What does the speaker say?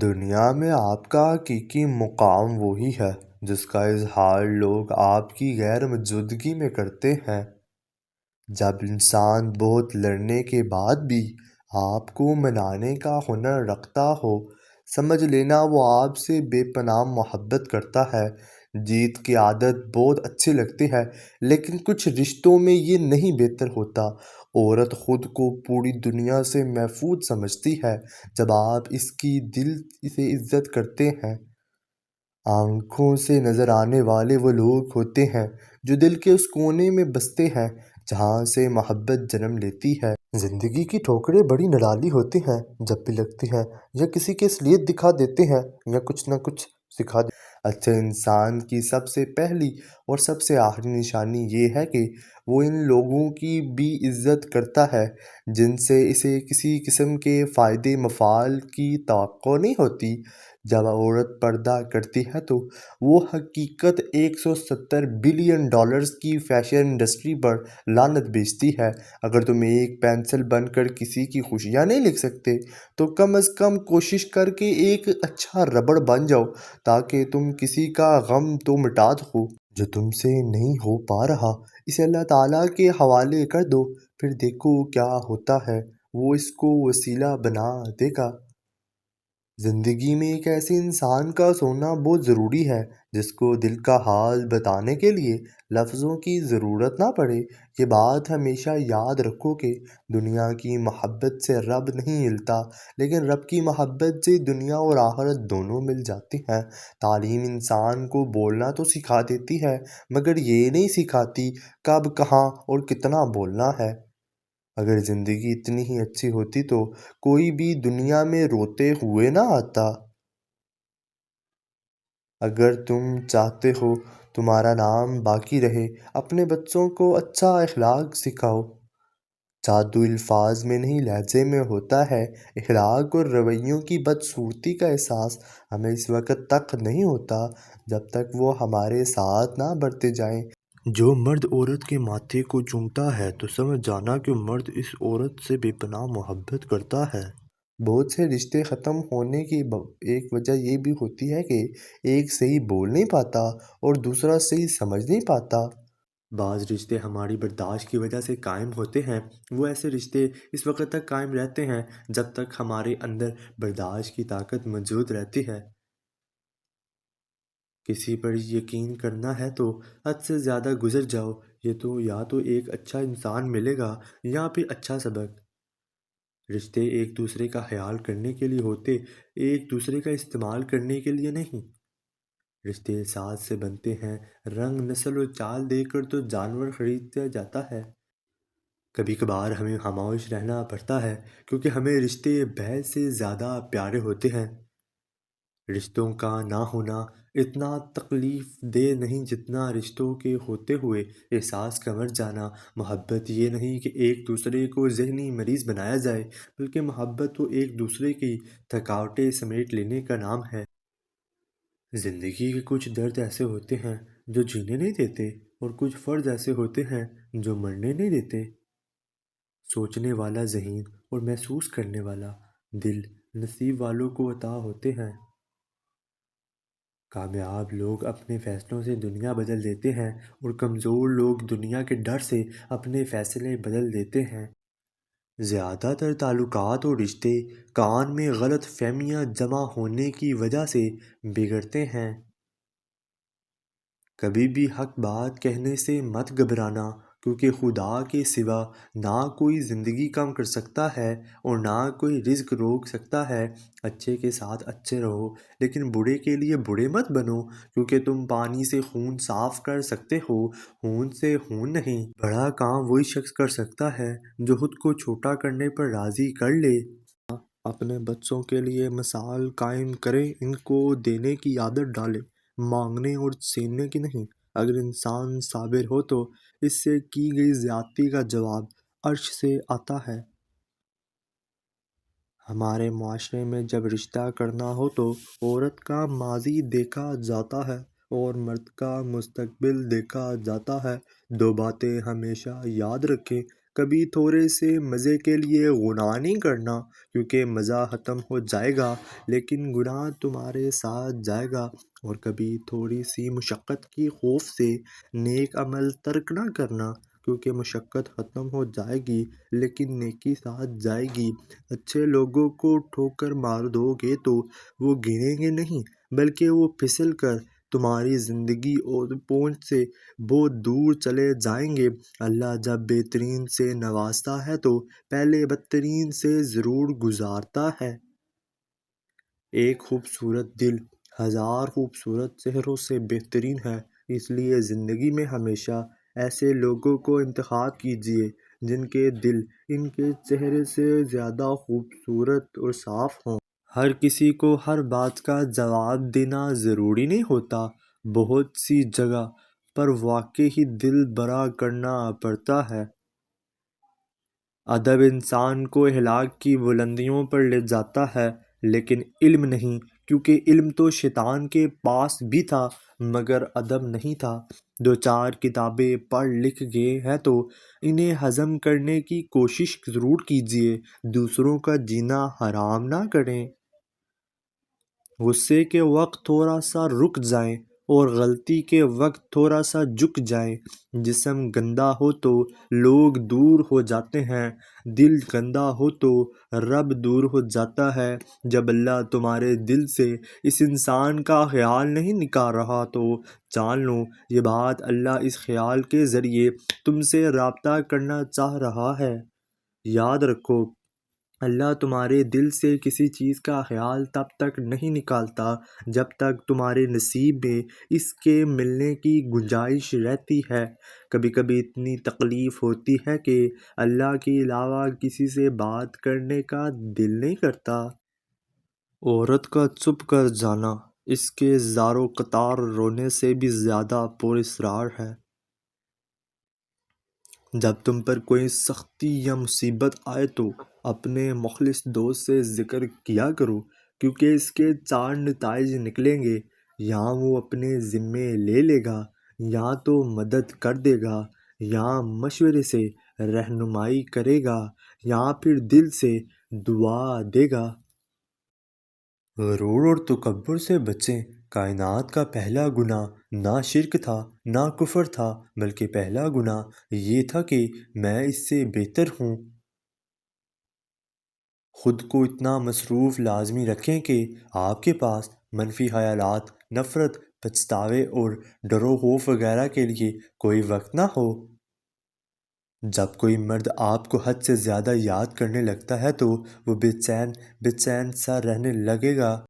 دنیا میں آپ کا حقیقی مقام وہی ہے جس کا اظہار لوگ آپ کی غیر موجودگی میں کرتے ہیں۔ جب انسان بہت لڑنے کے بعد بھی آپ کو منانے کا ہنر رکھتا ہو، سمجھ لینا وہ آپ سے بے پناہ محبت کرتا ہے۔ جیت کی عادت بہت اچھی لگتی ہے، لیکن کچھ رشتوں میں یہ نہیں بہتر ہوتا۔ عورت خود کو پوری دنیا سے محفوظ سمجھتی ہے جب آپ اس کی دل سے عزت کرتے ہیں۔ آنکھوں سے نظر آنے والے وہ لوگ ہوتے ہیں جو دل کے اس کونے میں بستے ہیں جہاں سے محبت جنم لیتی ہے۔ زندگی کی ٹھوکریں بڑی نرالی ہوتی ہیں، جب بھی لگتی ہیں یا کسی کی اصلیت دکھا دیتے ہیں یا کچھ نہ کچھ سکھا دیتے ہیں۔ اچھے انسان کی سب سے پہلی اور سب سے آخری نشانی یہ ہے کہ وہ ان لوگوں کی بھی عزت کرتا ہے جن سے اسے کسی قسم کے فائدے مفعول کی توقع نہیں ہوتی۔ جب عورت پردہ کرتی ہے تو وہ حقیقت $170 بلین کی فیشن انڈسٹری پر لعنت بھیجتی ہے۔ اگر تم ایک پینسل بن کر کسی کی خوشیاں نہیں لکھ سکتے تو کم از کم کوشش کر کے ایک اچھا ربڑ بن جاؤ تاکہ تم کسی کا غم تو مٹا دو۔ جو تم سے نہیں ہو پا رہا اسے اللہ تعالیٰ کے حوالے کر دو، پھر دیکھو کیا ہوتا ہے، وہ اس کو وسیلہ بنا دے گا۔ زندگی میں ایک ایسے انسان کا ہونا بہت ضروری ہے جس کو دل کا حال بتانے کے لیے لفظوں کی ضرورت نہ پڑے۔ یہ بات ہمیشہ یاد رکھو کہ دنیا کی محبت سے رب نہیں ملتا، لیکن رب کی محبت سے دنیا اور آخرت دونوں مل جاتی ہیں۔ تعلیم انسان کو بولنا تو سکھا دیتی ہے، مگر یہ نہیں سکھاتی کب، کہاں اور کتنا بولنا ہے۔ اگر زندگی اتنی ہی اچھی ہوتی تو کوئی بھی دنیا میں روتے ہوئے نہ آتا۔ اگر تم چاہتے ہو تمہارا نام باقی رہے، اپنے بچوں کو اچھا اخلاق سکھاؤ۔ جادو الفاظ میں نہیں لہجے میں ہوتا ہے۔ اخلاق اور رویوں کی بدصورتی کا احساس ہمیں اس وقت تک نہیں ہوتا جب تک وہ ہمارے ساتھ نہ بڑھتے جائیں۔ جو مرد عورت کے ماتھے کو چومتا ہے تو سمجھ جانا کہ مرد اس عورت سے بے پناہ محبت کرتا ہے۔ بہت سے رشتے ختم ہونے کی ایک وجہ یہ بھی ہوتی ہے کہ ایک صحیح بول نہیں پاتا اور دوسرا صحیح سمجھ نہیں پاتا۔ بعض رشتے ہماری برداشت کی وجہ سے قائم ہوتے ہیں۔ وہ ایسے رشتے اس وقت تک قائم رہتے ہیں جب تک ہمارے اندر برداشت کی طاقت موجود رہتی ہے۔ کسی پر یقین کرنا ہے تو حد سے زیادہ گزر جاؤ، یا تو ایک اچھا انسان ملے گا یا پھر اچھا سبق۔ رشتے ایک دوسرے کا خیال کرنے کے لیے ہوتے، ایک دوسرے کا استعمال کرنے کے لیے نہیں۔ رشتے احساس سے بنتے ہیں، رنگ، نسل اور چال دیکھ کر تو جانور خریدا جاتا ہے۔ کبھی کبھار ہمیں خاموش رہنا پڑتا ہے کیونکہ ہمیں رشتے بحث سے زیادہ پیارے ہوتے ہیں۔ رشتوں کا نہ ہونا اتنا تکلیف دہ نہیں جتنا رشتوں کے ہوتے ہوئے احساس کا مر جانا۔ محبت یہ نہیں کہ ایک دوسرے کو ذہنی مریض بنایا جائے، بلکہ محبت تو ایک دوسرے کی تھکاوٹیں سمیٹ لینے کا نام ہے۔ زندگی کے کچھ درد ایسے ہوتے ہیں جو جینے نہیں دیتے، اور کچھ فرض ایسے ہوتے ہیں جو مرنے نہیں دیتے۔ سوچنے والا ذہن اور محسوس کرنے والا دل نصیب والوں کو عطا ہوتے ہیں۔ کامیاب لوگ اپنے فیصلوں سے دنیا بدل دیتے ہیں، اور کمزور لوگ دنیا کے ڈر سے اپنے فیصلے بدل دیتے ہیں۔ زیادہ تر تعلقات اور رشتے کان میں غلط فہمیاں جمع ہونے کی وجہ سے بگڑتے ہیں۔ کبھی بھی حق بات کہنے سے مت گھبرانا، کیونکہ خدا کے سوا نہ کوئی زندگی کم کر سکتا ہے اور نہ کوئی رزق روک سکتا ہے۔ اچھے کے ساتھ اچھے رہو، لیکن برے کے لیے برے مت بنو، کیونکہ تم پانی سے خون صاف کر سکتے ہو، خون سے خون نہیں۔ بڑا کام وہی شخص کر سکتا ہے جو خود کو چھوٹا کرنے پر راضی کر لے۔ اپنے بچوں کے لیے مثال قائم کریں، ان کو دینے کی عادت ڈالیں، مانگنے اور چھیننے کی نہیں۔ اگر انسان صابر ہو تو اس سے کی گئی زیادتی کا جواب عرش سے آتا ہے۔ ہمارے معاشرے میں جب رشتہ کرنا ہو تو عورت کا ماضی دیکھا جاتا ہے اور مرد کا مستقبل دیکھا جاتا ہے۔ دو باتیں ہمیشہ یاد رکھیں، کبھی تھوڑے سے مزے کے لیے گناہ نہیں کرنا، کیونکہ مزہ ختم ہو جائے گا لیکن گناہ تمہارے ساتھ جائے گا۔ اور کبھی تھوڑی سی مشقت کی خوف سے نیک عمل ترک نہ کرنا، کیونکہ مشقت ختم ہو جائے گی لیکن نیکی ساتھ جائے گی۔ اچھے لوگوں کو ٹھوکر مار دو گے تو وہ گریں گے نہیں، بلکہ وہ پھسل کر تمہاری زندگی اور پہنچ سے بہت دور چلے جائیں گے۔ اللہ جب بہترین سے نوازتا ہے تو پہلے بدترین سے ضرور گزارتا ہے۔ ایک خوبصورت دل ہزار خوبصورت چہروں سے بہترین ہے، اس لیے زندگی میں ہمیشہ ایسے لوگوں کو انتخاب کیجیے جن کے دل ان کے چہرے سے زیادہ خوبصورت اور صاف ہوں۔ ہر کسی کو ہر بات کا جواب دینا ضروری نہیں ہوتا، بہت سی جگہ پر واقعی دل برا کرنا پڑتا ہے۔ ادب انسان کو ہلاک کی بلندیوں پر لے جاتا ہے، لیکن علم نہیں، کیونکہ علم تو شیطان کے پاس بھی تھا مگر ادب نہیں تھا۔ دو چار کتابیں پڑھ لکھ گئے ہیں تو انہیں ہضم کرنے کی کوشش ضرور کیجیے، دوسروں کا جینا حرام نہ کریں۔ غصے کے وقت تھوڑا سا رک جائیں اور غلطی کے وقت تھوڑا سا جھک جائیں۔ جسم گندا ہو تو لوگ دور ہو جاتے ہیں، دل گندا ہو تو رب دور ہو جاتا ہے۔ جب اللہ تمہارے دل سے اس انسان کا خیال نہیں نکال رہا تو جان لو یہ بات اللہ اس خیال کے ذریعے تم سے رابطہ کرنا چاہ رہا ہے۔ یاد رکھو، اللہ تمہارے دل سے کسی چیز کا خیال تب تک نہیں نکالتا جب تک تمہارے نصیب میں اس کے ملنے کی گنجائش رہتی ہے۔ کبھی کبھی اتنی تکلیف ہوتی ہے کہ اللہ کے علاوہ کسی سے بات کرنے کا دل نہیں کرتا۔ عورت کا چپ کر جانا اس کے زار و قطار رونے سے بھی زیادہ پراسرار ہے۔ جب تم پر کوئی سختی یا مصیبت آئے تو اپنے مخلص دوست سے ذکر کیا کرو، کیونکہ اس کے چار نتائج نکلیں گے: یا وہ اپنے ذمے لے لے گا، یا تو مدد کر دے گا، یا مشورے سے رہنمائی کرے گا، یا پھر دل سے دعا دے گا۔ غرور اور تکبر سے بچیں۔ کائنات کا پہلا گناہ نہ شرک تھا نہ کفر تھا، بلکہ پہلا گناہ یہ تھا کہ میں اس سے بہتر ہوں۔ خود کو اتنا مصروف لازمی رکھیں کہ آپ کے پاس منفی خیالات، نفرت، پچھتاوے اور ڈر و خوف وغیرہ کے لیے کوئی وقت نہ ہو۔ جب کوئی مرد آپ کو حد سے زیادہ یاد کرنے لگتا ہے تو وہ بے چین سا رہنے لگے گا۔